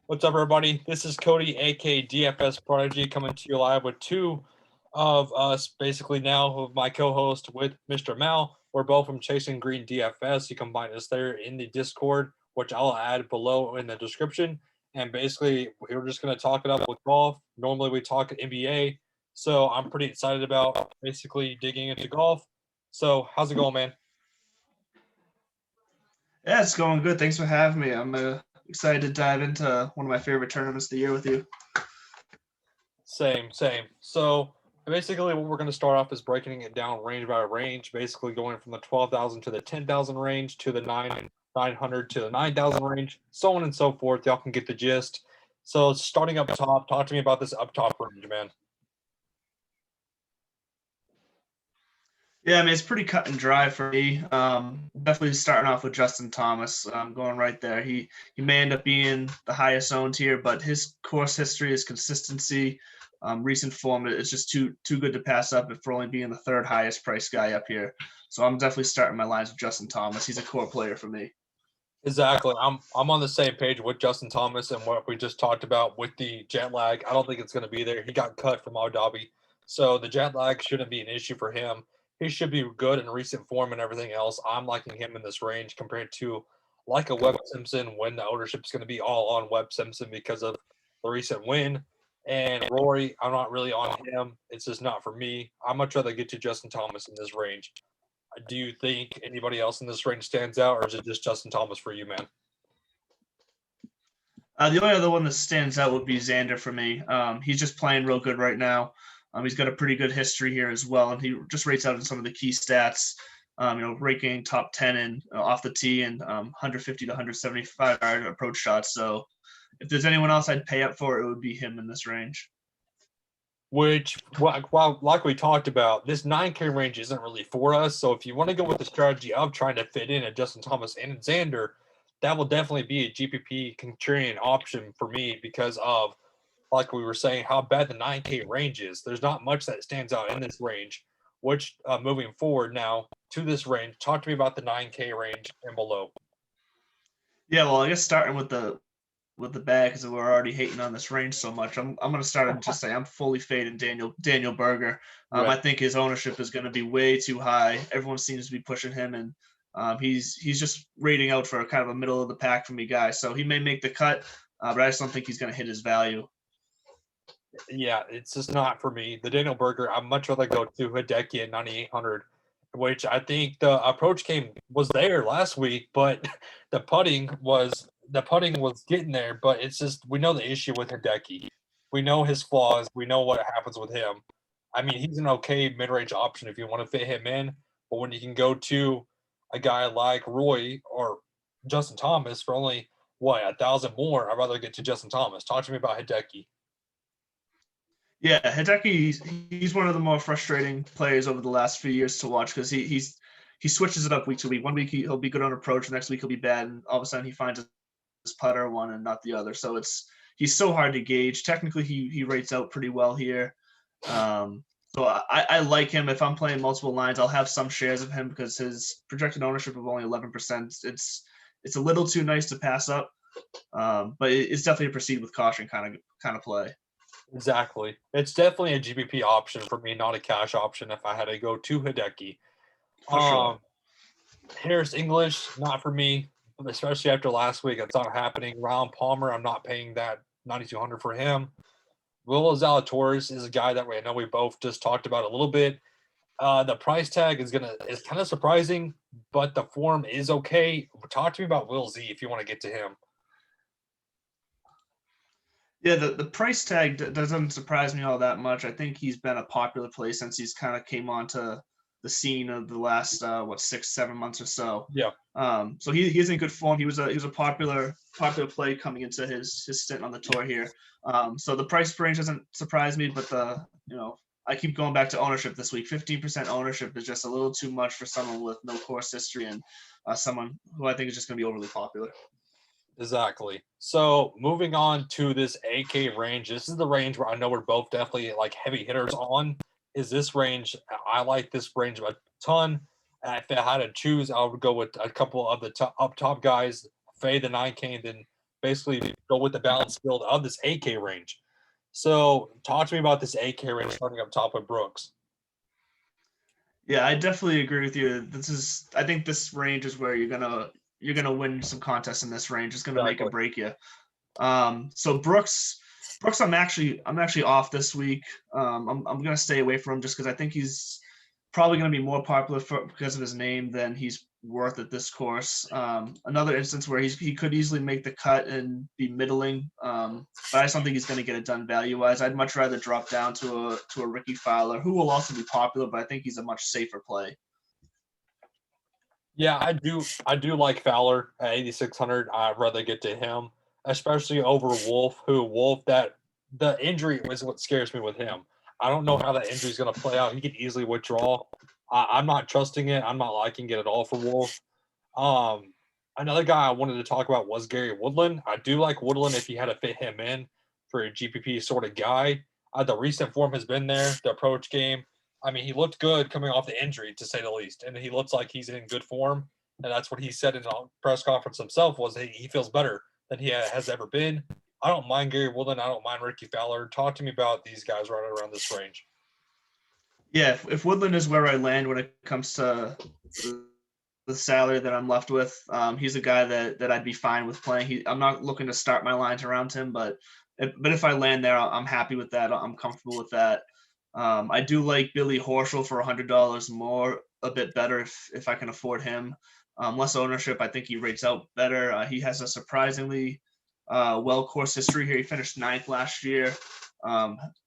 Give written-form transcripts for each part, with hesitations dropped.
What's up, everybody? This is Cody, aka DFS Prodigy, coming to you live with two of us, basically now with my co-host with Mr. Mal. We're both from Chasing Green DFS. You can find us there in the Discord, which I'll add below in the description. And basically, we're just going to talk it up with golf. Normally, we talk NBA, so I'm pretty excited about basically digging into golf. So, how's it going, man? Yeah, it's going good. Thanks for having me. I'm excited to dive into one of my favorite tournaments of the year with you. Same, same. So basically, what we're going to start off is breaking it down range by range, basically going from the 12,000 to the 10,000 range to the 900 to the 9,000 range, so on and so forth. Y'all can get the gist. So starting up top, talk to me about this up top range, man. Yeah, I mean, it's pretty cut and dry for me. Definitely starting off with Justin Thomas. Going right there. He may end up being the highest owned here, but his course history, his consistency, recent form is just too good to pass up for only being the third highest price guy up here. So I'm definitely starting my lines with Justin Thomas. He's a core player for me. Exactly. I'm on the same page with Justin Thomas and what we just talked about with the jet lag. I don't think it's going to be there. He got cut from Abu Dhabi, so the jet lag shouldn't be an issue for him. He should be good in recent form and everything else. I'm liking him in this range compared to like a Webb Simpson when the ownership is going to be all on Webb Simpson because of the recent win. And Rory, I'm not really on him. It's just not for me. I'd much rather get to Justin Thomas in this range. Do you think anybody else in this range stands out, or is it just Justin Thomas for you, man? The only other one that stands out would be Xander for me. He's just playing real good right now. He's got a pretty good history here as well, and he just rates out in some of the key stats. Ranking top 10 in off the tee and 150 to 175 yard approach shots. So if there's anyone else I'd pay up for, it would be him in this range. Which, well, like we talked about, this 9K range isn't really for us. So if you want to go with the strategy of trying to fit in a Justin Thomas and Xander, that will definitely be a GPP contrarian option for me because of, like we were saying, how bad the 9K range is. There's not much that stands out in this range. Which, moving forward now to this range, talk to me about the 9K range and below. Yeah, well, I guess starting with the bag because we're already hating on this range so much. I'm going to start and just say I'm fully fading Daniel Berger. Right. I think his ownership is going to be way too high. Everyone seems to be pushing him, and he's just rating out for kind of a middle of the pack for me guy. So he may make the cut, but I just don't think he's going to hit his value. Yeah, it's just not for me. The Daniel Berger, I'd much rather go to Hideki at 9,800, which I think the approach game was there last week, but the putting was getting there. But it's just we know the issue with Hideki. We know his flaws. We know what happens with him. I mean, he's an okay mid-range option if you want to fit him in, but when you can go to a guy like Roy or Justin Thomas for only what 1,000 more, I'd rather get to Justin Thomas. Talk to me about Hideki. Yeah, Hideki, he's one of the more frustrating players over the last few years to watch because he switches it up week to week. One week he'll be good on approach, the next week he'll be bad, and all of a sudden he finds his putter one and not the other. So he's so hard to gauge. Technically, he rates out pretty well here. So I like him. If I'm playing multiple lines, I'll have some shares of him because his projected ownership of only 11%. It's a little too nice to pass up, but it's definitely a proceed with caution kind of play. Exactly. It's definitely a GBP option for me, not a cash option if I had to go to Hideki. For sure. Harris English, not for me, especially after last week. It's not happening. Ron Palmer, I'm not paying that 9,200 for him. Will Zalatoris is a guy that I know we both just talked about a little bit. The price tag is kind of surprising, but the form is okay. Talk to me about Will Z if you want to get to him. Yeah, the price tag doesn't surprise me all that much. I think he's been a popular play since he's kind of came onto the scene of the last 6-7 months or so. Yeah. So he's in good form. He was a popular play coming into his stint on the tour here. So the price range doesn't surprise me, but I keep going back to ownership this week. 15% ownership is just a little too much for someone with no course history and someone who I think is just going to be overly popular. Exactly. So moving on to this AK range, this is the range where I know we're both definitely like heavy hitters on. Is this range? I like this range a ton. If I had to choose, I would go with a couple of the up top guys, fade the 9K, and then basically go with the balanced build of this 8K range. So talk to me about this 8K range starting up top with Brooks. Yeah, I definitely agree with you. I think this range is where you're gonna win some contests in this range. It's gonna make or break you. So Brooks, I'm actually off this week. I'm gonna stay away from him just because I think he's probably gonna be more popular because of his name than he's worth at this course. Another instance where he could easily make the cut and be middling, but I just don't think he's going to get it done value-wise. I'd much rather drop down to a Ricky Fowler, who will also be popular, but I think he's a much safer play. Yeah, I do like Fowler at 8,600. I'd rather get to him, especially over Wolf, that the injury is what scares me with him. I don't know how that injury is going to play out. He could easily withdraw. I'm not trusting it. I'm not liking it at all for Wolf. Another guy I wanted to talk about was Gary Woodland. I do like Woodland if you had to fit him in for a GPP sort of guy. The recent form has been there. The approach game. I mean, he looked good coming off the injury, to say the least, and he looks like he's in good form. And that's what he said in a press conference himself was he feels better than he has ever been. I don't mind Gary Woodland. I don't mind Ricky Fowler. Talk to me about these guys right around this range. Yeah, if Woodland is where I land when it comes to the salary that I'm left with, he's a guy that I'd be fine with playing. I'm not looking to start my lines around him, but if I land there, I'm happy with that. I'm comfortable with that. I do like Billy Horschel for $100 more, a bit better if I can afford him. Less ownership, I think he rates out better. He has a surprisingly well course history here. He finished 9th last year,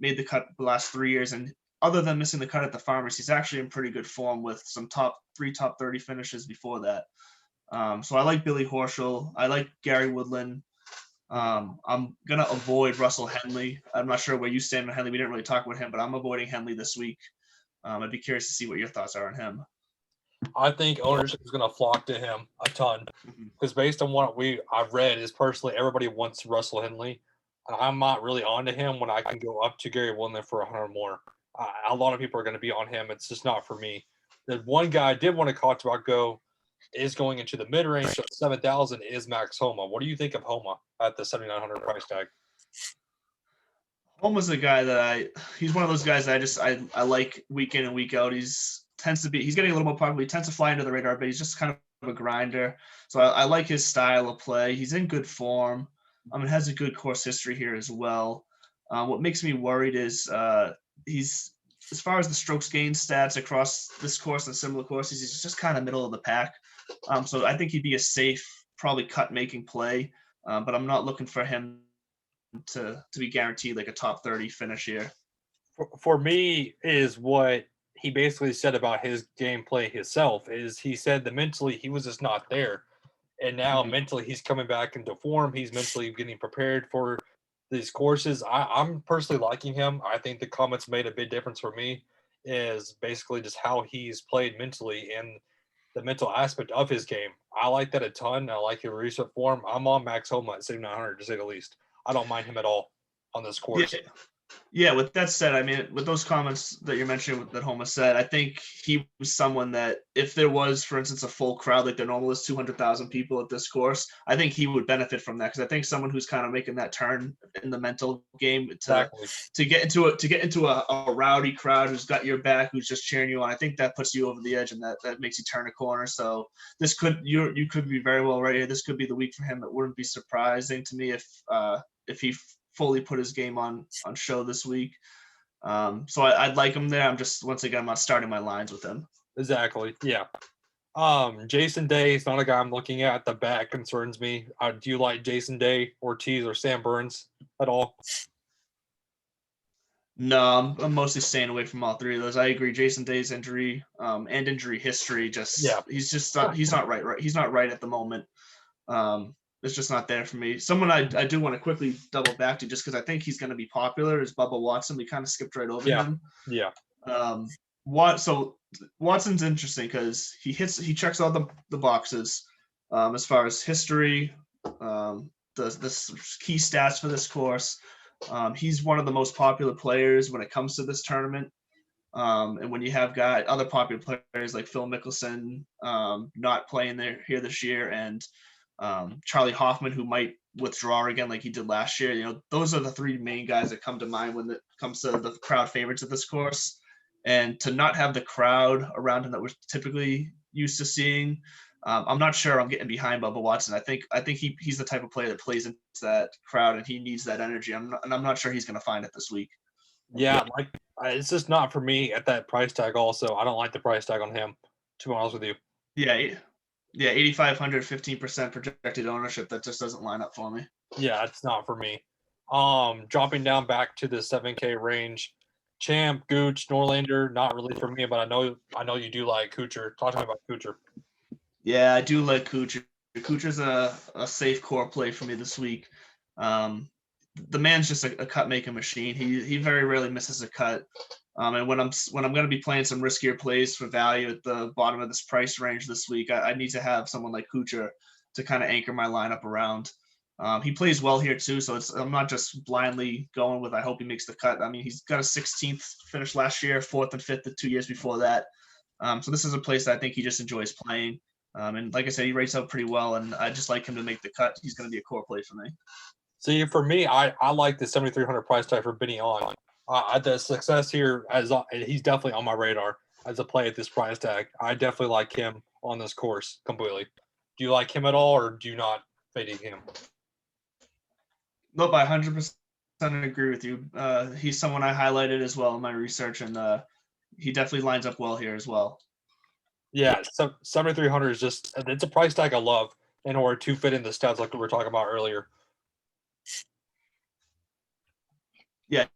made the cut the last 3 years, and other than missing the cut at the Farmers, he's actually in pretty good form with some top 30 finishes before that. So I like Billy Horschel. I like Gary Woodland. I'm going to avoid Russell Henley. I'm not sure where you stand on Henley. We didn't really talk about him, but I'm avoiding Henley this week. I'd be curious to see what your thoughts are on him. I think ownership is going to flock to him a ton because based on what I've read is personally everybody wants Russell Henley. And I'm not really onto him when I can go up to Gary Woodland for 100 more. A lot of people are going to be on him. It's just not for me. The one guy I did want to talk about is going into the mid-range of 7,000 is Max Homa. What do you think of Homa at the 7,900 price tag? Homa's a guy that he's one of those guys that I like week in and week out. He's getting a little more popular. He tends to fly under the radar, but he's just kind of a grinder. So I like his style of play. He's in good form. It has a good course history here as well. What makes me worried is he's, as far as the strokes gained stats across this course and similar courses, he's just kind of middle of the pack. So I think he'd be a safe, probably cut making play, but I'm not looking for him to be guaranteed like a top 30 finish here. For me, is what he basically said about his gameplay himself is he said that mentally he was just not there. And now mentally he's coming back into form. He's mentally getting prepared for these courses. I'm personally liking him. I think the comments made a big difference for me is basically just how he's played mentally and the mental aspect of his game. I like that a ton. I like his recent form. I'm on Max Homa at 7,900 to say the least. I don't mind him at all on this course. Yeah, with that said, I mean, with those comments that you're mentioning that Homa said, I think he was someone that if there was, for instance, a full crowd like the normal is 200,000 people at this course, I think he would benefit from that because I think someone who's kind of making that turn in the mental game to get into a rowdy crowd who's got your back, who's just cheering you on, I think that puts you over the edge and that makes you turn a corner. So this you could be very well right here. This could be the week for him. It wouldn't be surprising to me if he fully put his game on show this week. So I'd like him there. I'm not starting my lines with him. Exactly. Yeah. Jason Day is not a guy I'm looking at. The back concerns me. Do you like Jason Day, Ortiz, or Sam Burns at all? No, I'm mostly staying away from all three of those. I agree. Jason Day's injury and injury history he's not right. He's not right at the moment. It's just not there for me. Someone I do want to quickly double back to just because I think he's going to be popular is Bubba Watson. We kind of skipped right over him. Yeah. So Watson's interesting because he checks all the boxes as far as history, the key stats for this course. He's one of the most popular players when it comes to this tournament. And when you have other popular players like Phil Mickelson not playing here this year and Charlie Hoffman, who might withdraw again like he did last year. You know, those are the three main guys that come to mind when it comes to the crowd favorites of this course. And to not have the crowd around him that we're typically used to seeing, I'm not sure I'm getting behind Bubba Watson. I think he's the type of player that plays into that crowd and he needs that energy. I'm not sure he's going to find it this week. Yeah, like it's just not for me at that price tag. Also, I don't like the price tag on him. To be honest with you. Yeah, 8,500, 15% projected ownership. That just doesn't line up for me. Yeah, it's not for me. Dropping down back to the 7K range, Champ, Gooch, Norlander, not really for me, but I know you do like Kuchar. Talk to me about Kuchar. Yeah, I do like Kuchar. Kuchar's a safe core play for me this week. The man's just a cut making machine. He very rarely misses a cut. And when I'm going to be playing some riskier plays for value at the bottom of this price range this week, I need to have someone like Kuchar to kind of anchor my lineup around. He plays well here too, so I'm not just blindly going with I hope he makes the cut. I mean, he's got a 16th finish last year, 4th and 5th the 2 years before that. So this is a place that I think he just enjoys playing. And like I said, he rates out pretty well, and I just like him to make the cut. He's going to be a core play for me. See, for me, I like the 7,300 price tag for Benny On. The success here, he's definitely on my radar as a play at this price tag. I definitely like him on this course completely. Do you like him at all, or do you not fading him? Nope, I 100% agree with you. He's someone I highlighted as well in my research, and he definitely lines up well here as well. Yeah, so 7,300 is just it's a price tag I love in order to fit in the stats like we were talking about earlier. Yeah,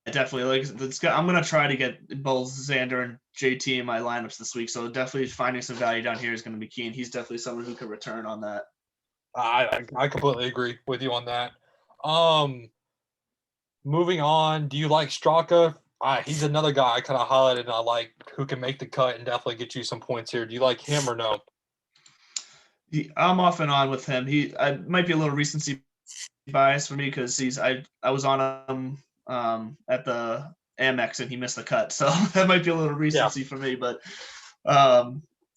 definitely. I'm gonna try to get both Xander and JT in my lineups this week. So definitely finding some value down here is going to be key, and he's definitely someone who can return on that. I completely agree with you on that. Moving on, do you like Straka? He's another guy I kind of highlighted and I like who can make the cut and definitely get you some points here. Do you like him or no? I'm off and on with him. I might be a little recency bias for me because I was on him at the Amex and he missed the cut, so that might be a little recency for me. But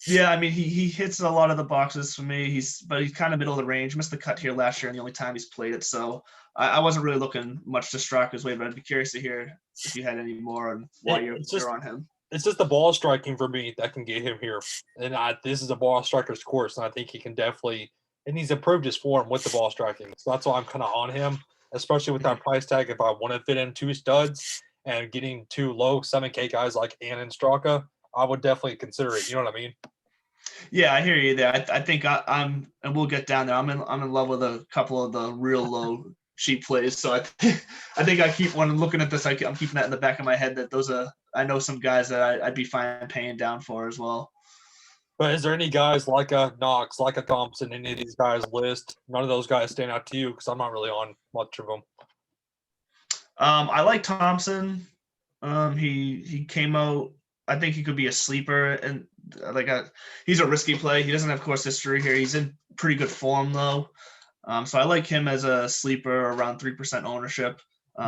yeah, I mean he hits a lot of the boxes for me. He's kind of middle of the range. Missed the cut here last year, and the only time he's played it. So I wasn't really looking much to Straka's way, but I'd be curious to hear if you had any more on why you're on him. It's just the ball striking for me that can get him here, and this is a ball striker's course, and I think he can definitely. And he's improved his form with the ball striking, so that's why I'm kind of on him, especially with that price tag. If I want to fit in two studs and getting two low 7K guys like Ann and Straka, I would definitely consider it. You know what I mean? Yeah, I hear you there. I think I'm, and we'll get down there. I'm in love with a couple of the real low cheap plays. So I think when I'm looking at this, I'm keeping that in the back of my head that I know some guys that I'd be fine paying down for as well. But is there any guys like a Knox, like a Thompson, any of these guys list? None of those guys stand out to you because I'm not really on much of them. I like Thompson. He came out. I think he could be a sleeper, and he's a risky play. He doesn't have course history here. He's in pretty good form though, so I like him as a sleeper around 3% ownership.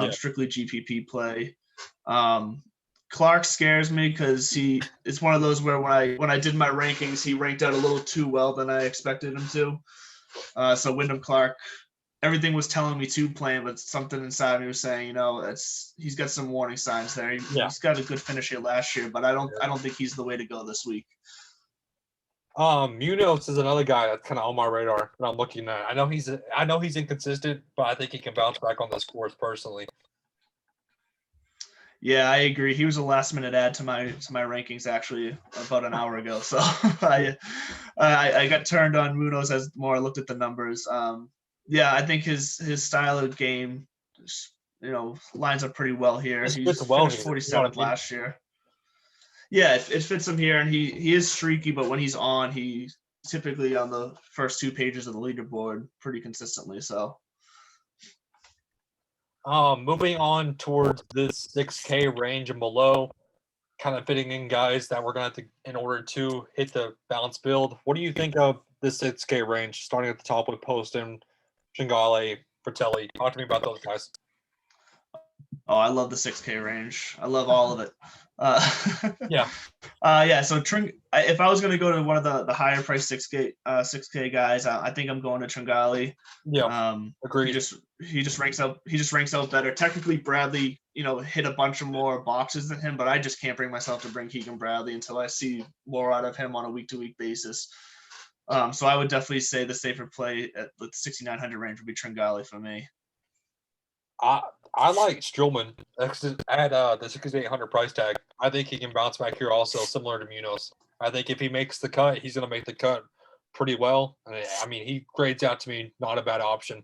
Strictly GPP play. Clark scares me because it's one of those where when I did my rankings, he ranked out a little too well than I expected him to. So Wyndham Clark, everything was telling me to play him, but something inside me was saying, he's got some warning signs there. He's got a good finish here last year, but I don't think he's the way to go this week. Munoz is another guy that's kind of on my radar that I'm looking at. I know he's inconsistent, but I think he can bounce back on this course personally. Yeah, I agree. He was a last minute add to my rankings actually about an hour ago. So I got turned on Munoz as more I looked at the numbers. Yeah, I think his style of game, lines up pretty well here. He's finished 47th last year. Yeah, it fits him here, and he is streaky, but when he's on, he's typically on the first two pages of the leaderboard pretty consistently. So. Moving on towards this 6K range and below, kind of fitting in guys that we're going to have to, in order to hit the balance build. What do you think of the 6K range, starting at the top with Poston, Shingale, Fratelli? Talk to me about those guys. Oh, I love the 6K range. I love all of it. Yeah. Yeah. So if I was going to go to one of the higher price 6K guys, I think I'm going to Tringali. Yeah. Agreed. He just ranks out better. Technically, Bradley, hit a bunch of more boxes than him, but I just can't bring myself to bring Keegan Bradley until I see more out of him on a week-to-week basis. So I would definitely say the safer play at the 6,900 range would be Tringali for me. I like Strillman at the 6,800 price tag. I think he can bounce back here also, similar to Munoz. I think if he makes the cut, he's going to make the cut pretty well. I mean, he grades out to me not a bad option.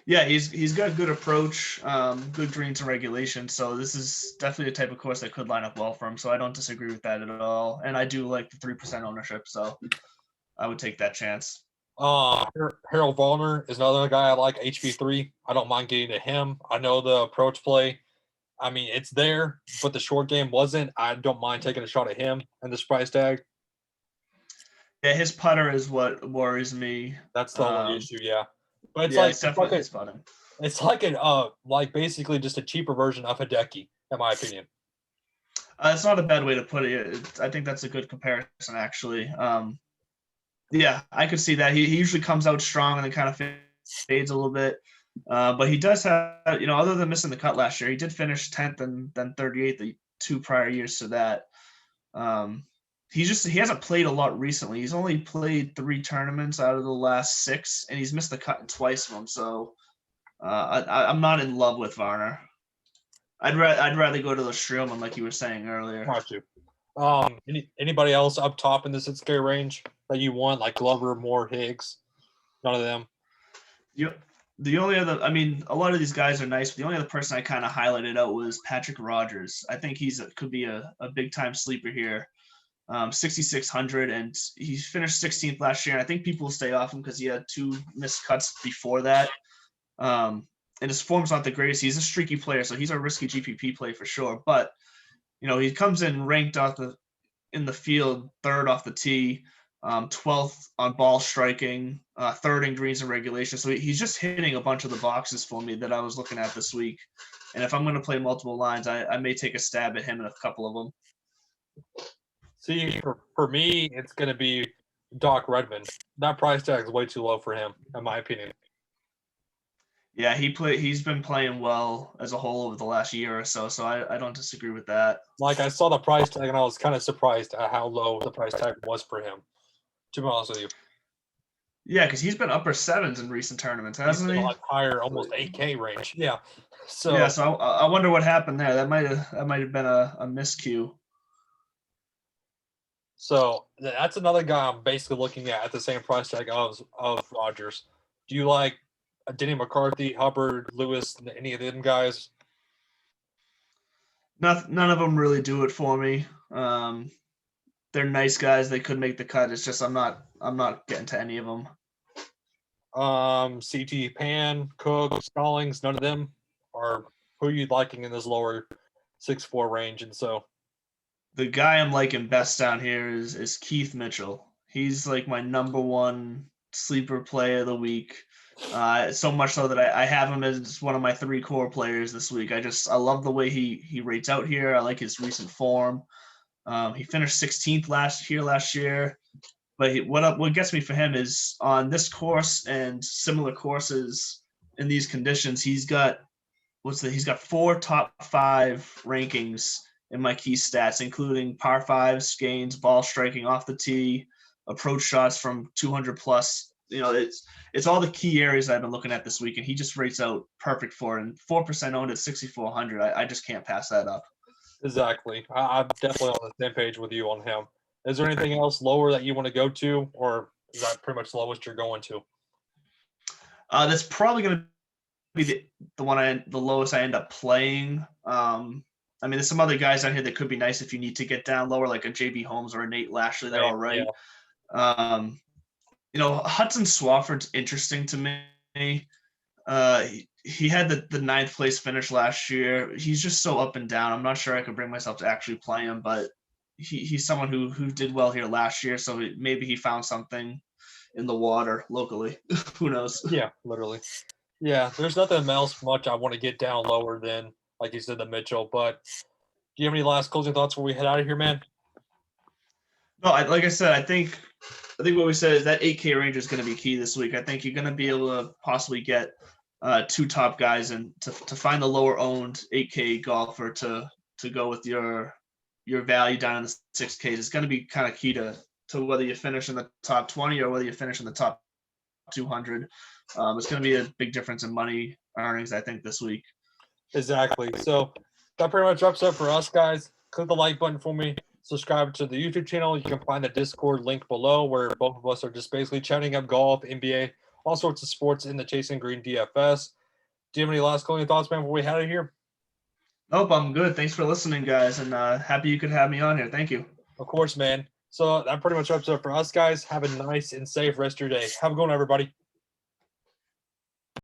Yeah, he's got good approach, good greens and regulation. So this is definitely a type of course that could line up well for him. So I don't disagree with that at all. And I do like the 3% ownership, so I would take that chance. Harold Varner is another guy I like, HV3. I don't mind getting to him. I know the approach play. I mean, it's there, but the short game wasn't. I don't mind taking a shot at him and this price tag. Yeah, his putter is what worries me. That's the only issue, yeah. But it's definitely his putting. It's like basically just a cheaper version of Hideki, in my opinion. It's not a bad way to put it. I think that's a good comparison, actually. Yeah, I could see that. He usually comes out strong and then kind of fades a little bit. But he does have, other than missing the cut last year, he did finish 10th and then 38th the 2 prior years to that. He hasn't played a lot recently. He's only played 3 tournaments out of the last 6, and he's missed the cut in twice of them. So I'm not in love with Varner. I'd rather go to the Streelman, like you were saying earlier. Got you. Anybody else up top in the 6K range that you want, like Glover, Moore, Higgs? None of them. Yep. The only other, a lot of these guys are nice, but the only other person I kind of highlighted out was Patrick Rogers. I think could be a big time sleeper here. 6,600, and he finished 16th last year. And I think people will stay off him because he had 2 missed cuts before that. And his form's not the greatest. He's a streaky player, so he's a risky GPP play for sure. But he comes in ranked in the field, 3rd off the tee, 12th on ball striking, 3rd in greens and regulation. So he's just hitting a bunch of the boxes for me that I was looking at this week. And if I'm going to play multiple lines, I may take a stab at him in a couple of them. See, for me, it's going to be Doc Redmond. That price tag is way too low for him, in my opinion. Yeah, he's been playing well as a whole over the last year or so, so I don't disagree with that. Like, I saw the price tag, and I was kind of surprised at how low the price tag was for him, to be honest with you. Yeah, because he's been upper 7s in recent tournaments, hasn't he? Like higher, almost 8K range. Yeah. So I wonder what happened there. That might have been a miscue. So that's another guy I'm basically looking at the same price tag of Rogers. Do you like Denny McCarthy, Hubbard, Lewis, any of them guys? None of them really do it for me. They're nice guys. They could make the cut. It's just I'm not getting to any of them. CT Pan, Cook, Stallings, none of them. Or who are you liking in this lower 6'4" range? And so the guy I'm liking best down here is Keith Mitchell. He's like my number 1 sleeper play of the week. So much so that I have him as one of my 3 core players this week. I love the way he rates out here. I like his recent form. He finished 16th last year. But what gets me for him is on this course and similar courses in these conditions, he's got 4 top 5 rankings in my key stats, including par 5s, gains, ball striking off the tee, approach shots from 200 plus. It's all the key areas I've been looking at this week, and he just rates out perfect for it. And 4% owned at 6,400. I just can't pass that up. Exactly. I'm definitely on the same page with you on him. Is there anything else lower that you want to go to, or is that pretty much the lowest you're going to? That's probably going to be the lowest I end up playing. There's some other guys out here that could be nice if you need to get down lower, like a JB Holmes or a Nate Lashley. They're all right. Yeah. Hudson Swafford's interesting to me. He had the 9th place finish last year. He's just so up and down. I'm not sure I could bring myself to actually play him, but he's someone who did well here last year. So maybe he found something in the water locally. Who knows? Yeah, literally. Yeah, there's nothing else much I want to get down lower than, like you said, the Mitchell. But Do you have any last closing thoughts before we head out of here, man? No, like I said, I think what we said is that 8K range is going to be key this week. I think you're going to be able to possibly get two top guys and to find the lower owned 8K golfer to go with your value down in the 6K is going to be kind of key to whether you finish in the top 20 or whether you finish in the top 200. It's going to be a big difference in money earnings, I think, this week. Exactly. So that pretty much wraps up for us, guys. Click the like button for me. Subscribe to the YouTube channel. You can find the Discord link below where both of us are just basically chatting up golf, NBA, all sorts of sports in the Chasing Green DFS. Do you have any last closing thoughts, man, before we head out of here? Nope, I'm good. Thanks for listening, guys, and happy you could have me on here. Thank you. Of course, man. So that pretty much wraps up for us, guys. Have a nice and safe rest of your day. Have a good one, everybody.